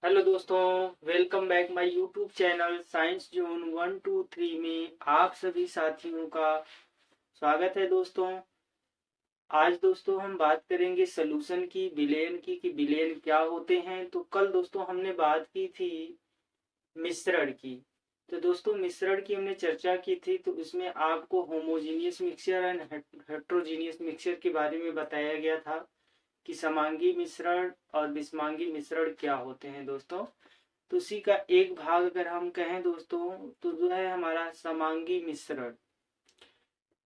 Hello दोस्तों, welcome back my YouTube channel science zone 123 में आप सभी साथियों का स्वागत है। दोस्तों आज दोस्तों हम बात करेंगे सॉल्यूशन की, विलेन की कि विलेन क्या होते हैं। तो कल दोस्तों हमने बात की थी मिश्रण की। तो दोस्तों मिश्रण की हमने चर्चा की थी, तो उसमें आपको homogeneous mixture and heterogeneous mixture के बारे में बताया गया था कि समांगी मिश्रण और विषमांगी मिश्रण क्या होते हैं दोस्तों। तो उसी का एक भाग अगर हम कहें दोस्तों तो जो है हमारा समांगी मिश्रण।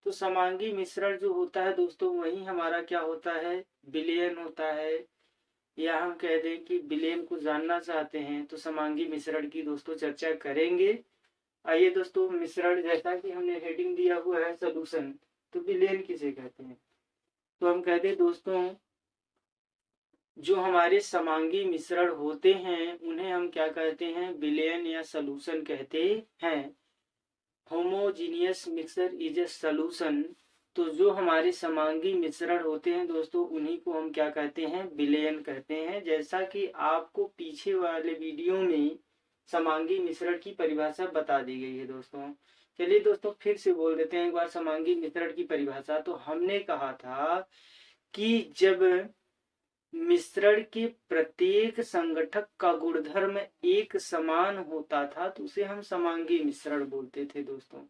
तो समांगी मिश्रण जो होता है दोस्तों वही हमारा क्या होता है, विलयन होता है। या हम कह दें कि विलयन को जानना चाहते हैं तो समांगी मिश्रण की दोस्तों चर्चा करेंगे। आइए दोस्तों, मिश्रण जैसा कि हमने हेडिंग दिया हुआ है सोल्यूशन, तो विलयन किसे कहते हैं। तो हम कहते हैं दोस्तों जो हमारे समांगी मिश्रण होते हैं उन्हें हम क्या कहते हैं, विलयन या सॉल्यूशन कहते हैं। Homogeneous mixer is a solution. तो जो हमारे समांगी मिश्रण होते हैं दोस्तों उन्हीं को हम क्या कहते हैं, विलयन कहते हैं। जैसा कि आपको पीछे वाले वीडियो में समांगी मिश्रण की परिभाषा बता दी गई है दोस्तों। चलिए दोस्तों फिर से बोल देते हैं एक बार समांगी मिश्रण की परिभाषा। तो हमने कहा था कि जब मिश्रण के प्रत्येक संगठक का गुणधर्म एक समान होता था तो उसे हम समांगी मिश्रण बोलते थे दोस्तों।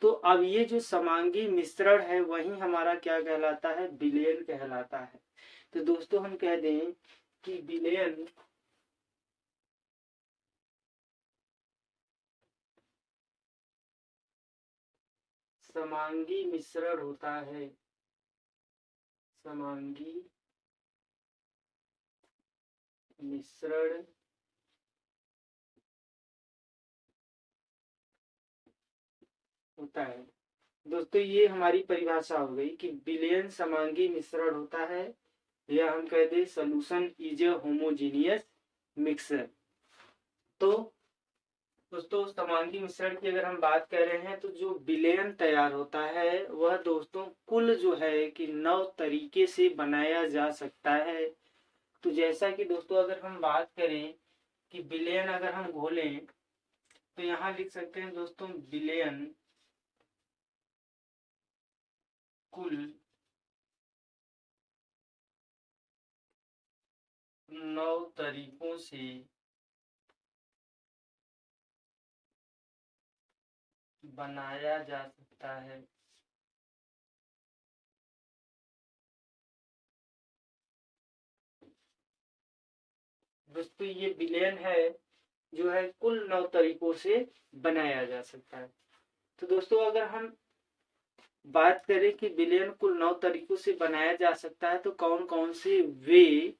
तो अब ये जो समांगी मिश्रण है वही हमारा क्या कहलाता है, विलयन कहलाता है। तो दोस्तों हम कह दें कि विलयन समांगी मिश्रण होता है। समांगी मिश्रण होता है दोस्तों। ये हमारी परिभाषा हो गई कि विलयन समांगी मिश्रण होता है, या हम कह दें solution is a homogeneous mixer. तो दोस्तों समांगी मिश्रण की अगर हम बात कर रहे हैं तो जो विलयन तैयार होता है वह दोस्तों कुल जो है कि 9 तरीके से बनाया जा सकता है। तो जैसा कि दोस्तों अगर हम बात करें कि विलयन अगर हम घोलें तो यहाँ लिख सकते हैं दोस्तों विलयन कुल 9 तरीकों से बनाया जा सकता है। दोस्तों ये विलयन है जो है कुल 9 तरीकों से बनाया जा सकता है। तो दोस्तों अगर हम बात करें कि विलयन कुल 9 तरीकों से बनाया जा सकता है तो कौन कौन से वे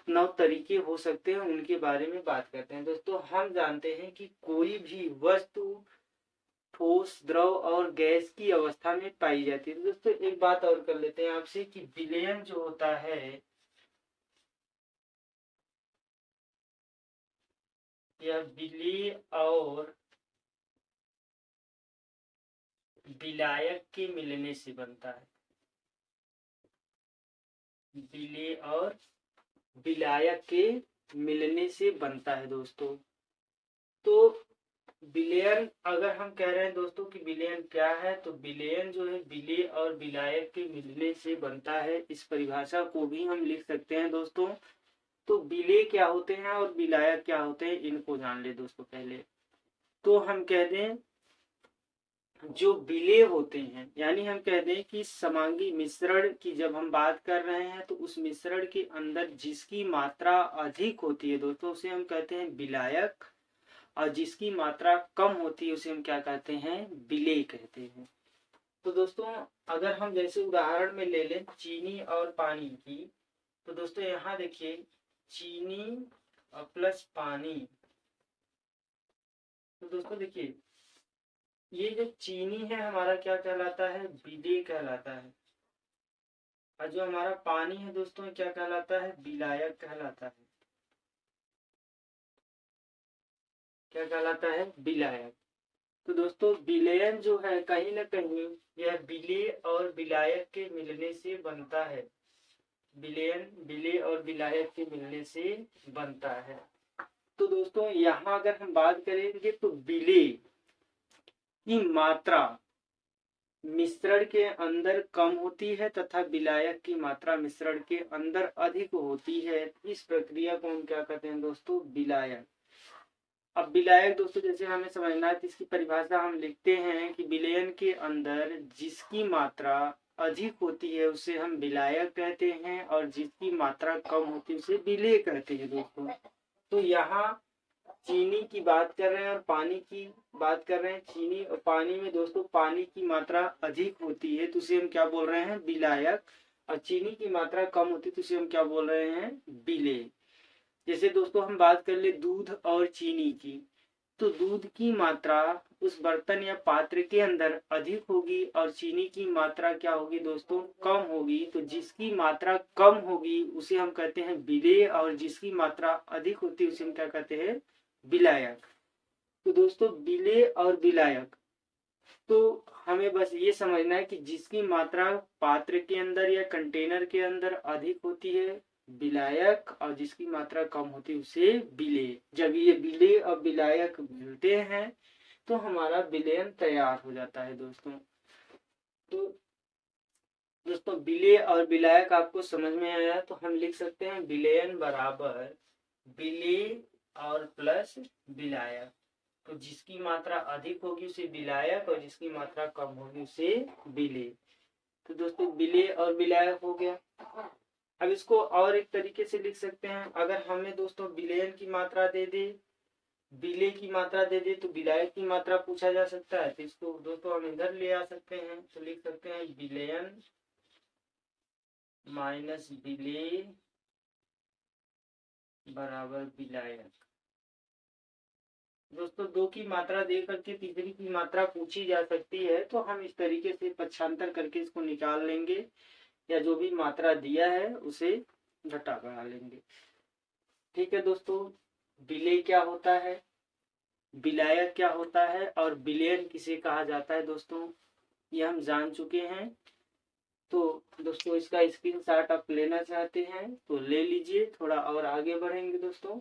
9 तरीके हो सकते हैं उनके बारे में बात करते हैं। दोस्तों हम जानते हैं कि कोई भी वस्तु ठोस, द्रव और गैस की अवस्था में पाई जाती है। तो दोस्तों एक बात और कर लेते हैं आपसे कि विलयन जो होता है यह विलेय और विलायक के मिलने से बनता है। विलेय और विलायक के मिलने से बनता है दोस्तों। तो विलयन अगर हम कह रहे हैं दोस्तों कि विलयन क्या है, तो विलयन जो है विलेय और विलायक के मिलने से बनता है। इस परिभाषा को भी हम लिख सकते हैं दोस्तों। तो विलेय क्या होते हैं और विलायक क्या होते हैं इनको जान ले दोस्तों पहले। तो हम कह दें जो विलेय होते हैं, यानी हम कह दें कि समांगी मिश्रण की जब हम बात कर रहे हैं तो उस मिश्रण के अंदर जिसकी मात्रा अधिक होती है दोस्तों उसे हम कहते हैं विलायक, और जिसकी मात्रा कम होती है उसे हम क्या कहते हैं, विलेय कहते हैं। तो दोस्तों अगर हम जैसे उदाहरण में ले लें चीनी और पानी की, तो दोस्तों यहाँ देखिए चीनी प्लस पानी। तो दोस्तों देखिए ये जो चीनी है हमारा क्या कहलाता है, विलेय कहलाता है। और जो हमारा पानी है दोस्तों क्या कहलाता है, विलायक कहलाता है। क्या कहलाता है, विलायक। तो दोस्तों विलयन जो है कहीं ना कहीं यह विलेय और विलायक के मिलने से बनता है। विलयन विलेय और विलायक के मिलने से बनता है। तो दोस्तों यहाँ अगर हम बात करेंगे तो विलेय की मात्रा मिश्रण के अंदर कम होती है तथा विलायक की मात्रा मिश्रण के अंदर अधिक होती है। इस प्रक्रिया को हम क्या कहते हैं दोस्तों? विलायक। अब विलायक दोस्तों जैसे हमें समझना है तो इसकी परिभाषा हम लिखते हैं कि विलयन के अंदर जिसकी मात्रा अधिक होती है उसे हम विलायक कहते हैं और जिसकी मात्रा कम होती है उसे विलेय कहते हैं दोस्तों। तो यहाँ चीनी की बात कर रहे हैं और पानी की बात कर रहे हैं। चीनी और पानी में दोस्तों पानी की मात्रा अधिक होती है तो उसे हम क्या बोल रहे हैं? विलायक। और चीनी की मात्रा कम होती है तो उसे हम क्या बोल रहे हैं? विलेय। जैसे दोस्तों हम बात कर ले दूध और चीनी की, तो दूध की मात्रा उस बर्तन या पात्र के अंदर अधिक होगी और चीनी की मात्रा क्या होगी दोस्तों? कम होगी। तो जिसकी मात्रा कम होगी उसे हम कहते हैं विलेय और जिसकी मात्रा अधिक होती है उसे हम क्या कहते हैं? विलायक। तो दोस्तों विलेय और विलायक, तो हमें बस ये समझना है कि जिसकी मात्रा पात्र के अंदर या कंटेनर के अंदर अधिक होती है विलायक और जिसकी मात्रा कम होती है उसे विलेय। जब ये विलेय और विलायक मिलते हैं तो हमारा विलयन तैयार हो जाता है दोस्तों। तो दोस्तों विलेय और विलायक आपको समझ में आया तो हम लिख सकते हैं विलयन बराबर विलेय और प्लस विलायक। तो जिसकी मात्रा अधिक होगी उसे विलायक और जिसकी मात्रा कम होगी उसे विलेय। तो दोस्तों विलेय और विलायक हो गया। अब इसको और एक तरीके से लिख सकते हैं। अगर हमें दोस्तों विलयन की मात्रा दे दे, विलेय की मात्रा दे दे तो विलायक की मात्रा पूछा जा सकता है। तो इसको दोस्तों हम इधर ले आ सकते हैं। तो लिख सकते हैं विलयन माइनस विलेय बराबर विलायक। दोस्तों दो की मात्रा दे करके तीसरी की मात्रा पूछी जा सकती है तो हम इस तरीके से पक्षांतर करके इसको निकाल लेंगे या जो भी मात्रा दिया है उसे घटा बढ़ा लेंगे। ठीक है दोस्तों, विलेय क्या होता है, विलायक क्या होता है और विलयन किसे कहा जाता है दोस्तों ये हम जान चुके हैं। तो दोस्तों इसका स्क्रीनशॉट आप लेना चाहते हैं तो ले लीजिए। थोड़ा और आगे बढ़ेंगे दोस्तों।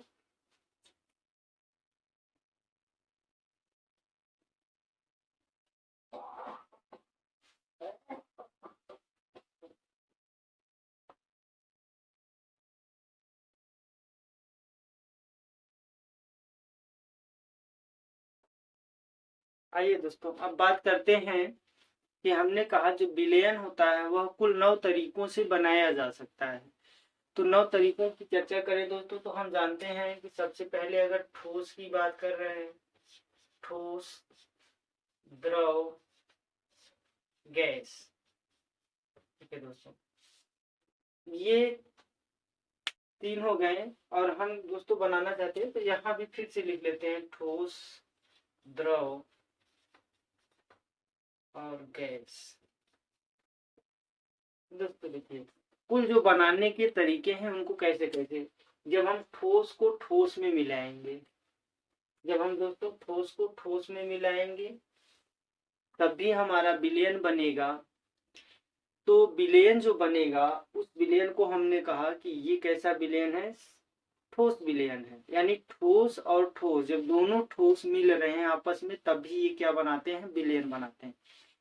आइए दोस्तों अब बात करते हैं कि हमने कहा जो विलयन होता है वह कुल 9 तरीकों से बनाया जा सकता है। तो 9 तरीकों की चर्चा करें दोस्तों तो हम जानते हैं कि सबसे पहले अगर ठोस की बात कर रहे हैं, ठोस, द्रव, गैस। ठीक है दोस्तों, ये 3 हो गए और हम दोस्तों बनाना चाहते हैं तो यहाँ भी फिर से लिख लेते हैं ठोस, द्रव और गैस। दोस्तों देखिए कुल जो बनाने के तरीके हैं उनको कैसे कैसे, जब हम ठोस को ठोस में मिलाएंगे, जब हम दोस्तों ठोस को ठोस में मिलाएंगे तब भी हमारा विलयन बनेगा। तो विलयन जो बनेगा उस विलयन को हमने कहा कि ये कैसा विलयन है? ठोस विलयन है। यानी ठोस और ठोस जब दोनों ठोस मिल रहे हैं आपस में तब भी ये क्या बनाते हैं? विलयन बनाते हैं।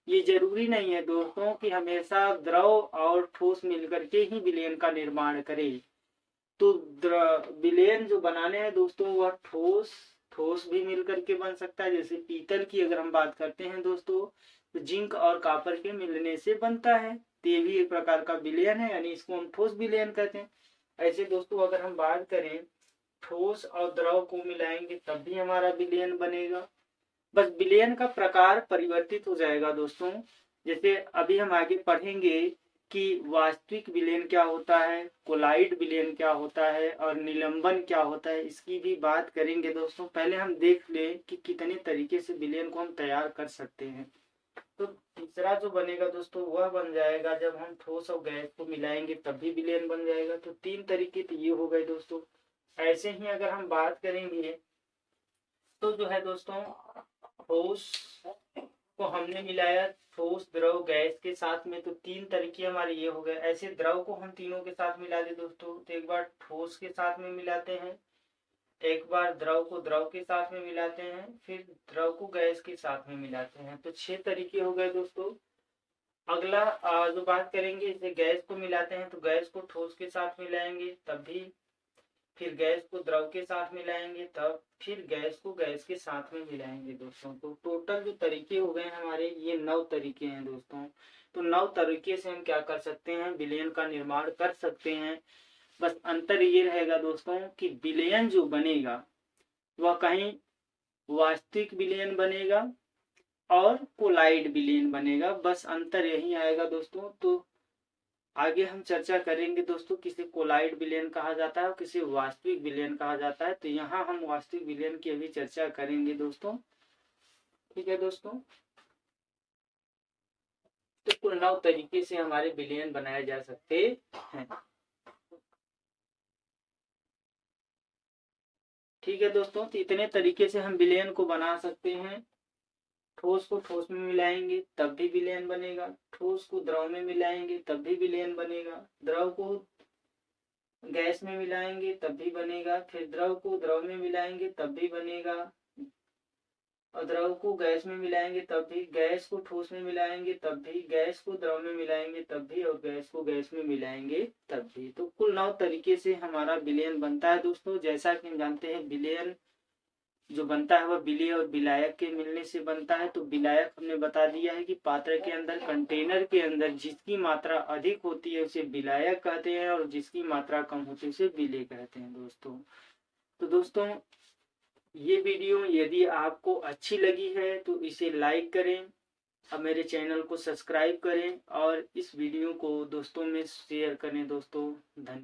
ये जरूरी नहीं है दोस्तों कि हमेशा द्रव और ठोस मिलकर के ही विलयन का निर्माण करे। तो विलयन जो बनाने हैं दोस्तों वह ठोस ठोस भी मिलकर के बन सकता है। जैसे पीतल की अगर हम बात करते हैं दोस्तों तो जिंक और कॉपर के मिलने से बनता है, तो ये भी एक प्रकार का विलयन है, यानी इसको हम ठोस विलयन कहते हैं। ऐसे दोस्तों अगर हम बात करें ठोस और द्रव को मिलाएंगे तब भी हमारा विलयन बनेगा। बस विलयन का प्रकार परिवर्तित हो जाएगा दोस्तों। जैसे अभी हम आगे पढ़ेंगे कि वास्तविक विलयन क्या होता है, कोलाइड विलयन क्या होता है और निलंबन क्या होता है, इसकी भी बात करेंगे दोस्तों। पहले हम देख लें कि कितने तरीके से विलयन को हम तैयार कर सकते हैं। तो तीसरा जो बनेगा दोस्तों वह बन जाएगा जब हम ठोस और गैस को मिलाएंगे तब भी विलयन बन जाएगा। तो 3 तरीके तो ये हो गए दोस्तों। ऐसे ही अगर हम बात करेंगे तो जो है दोस्तों ठोस को हमने मिलाया ठोस, द्रव, गैस के साथ में, तो 3 तरीके हमारे ये हो गए। ऐसे द्रव को हम तीनों के साथ मिला दे दोस्तों तो एक बार ठोस के साथ में मिलाते हैं एक बार द्रव को द्रव के साथ में मिलाते हैं, फिर द्रव को गैस के साथ में मिलाते हैं। तो 6 तरीके हो गए दोस्तों। अगला जो बात करेंगे, जैसे गैस को मिलाते हैं तो गैस को ठोस के साथ मिलाएंगे तब भी, फिर गैस को द्रव के साथ मिलाएंगे तब, फिर गैस को गैस के साथ में मिलाएंगे दोस्तों। तो टोटल जो तरीके हो गए हमारे, ये 9 तरीके हैं दोस्तों। तो 9 तरीके से हम क्या कर सकते हैं, विलयन का निर्माण कर सकते हैं। बस अंतर ये रहेगा दोस्तों कि विलयन जो बनेगा वह कहीं वास्तविक विलयन बनेगा और कोलाइड विलयन बनेगा, बस अंतर यही आएगा दोस्तों। तो आगे हम चर्चा करेंगे दोस्तों, किसे कोलाइड विलयन कहा जाता है और किसे वास्तविक विलयन कहा जाता है। तो यहाँ हम वास्तविक विलयन की अभी चर्चा करेंगे दोस्तों। ठीक है दोस्तों, तो कुल 9 तरीके से हमारे विलयन बनाए जा सकते हैं। ठीक है दोस्तों, तो इतने तरीके से हम विलयन को बना सकते हैं। ठोस को ठोस में मिलाएंगे तब भी विलयन बनेगा, ठोस को द्रव में मिलाएंगे तब भी विलयन बनेगा, द्रव को गैस में मिलाएंगे तब भी बनेगा, फिर द्रव को द्रव में मिलाएंगे तब भी बनेगा, और द्रव को गैस में मिलाएंगे तब भी, गैस को ठोस में मिलाएंगे तब भी, गैस को द्रव में मिलाएंगे तब भी, और गैस को गैस में मिलाएंगे तब भी। तो कुल 9 तरीके से हमारा विलयन बनता है दोस्तों। जैसा कि हम जानते हैं, विलयन जो बनता है वह विलेय और विलायक के मिलने से बनता है। तो विलायक हमने बता दिया है कि पात्र के अंदर, कंटेनर के अंदर जिसकी मात्रा अधिक होती है उसे विलायक कहते हैं, और जिसकी मात्रा कम होती है उसे विलेय कहते हैं दोस्तों। तो दोस्तों, ये वीडियो यदि आपको अच्छी लगी है तो इसे लाइक करें, और मेरे चैनल को सब्सक्राइब करें, और इस वीडियो को दोस्तों में शेयर करें दोस्तों। धन्यवाद।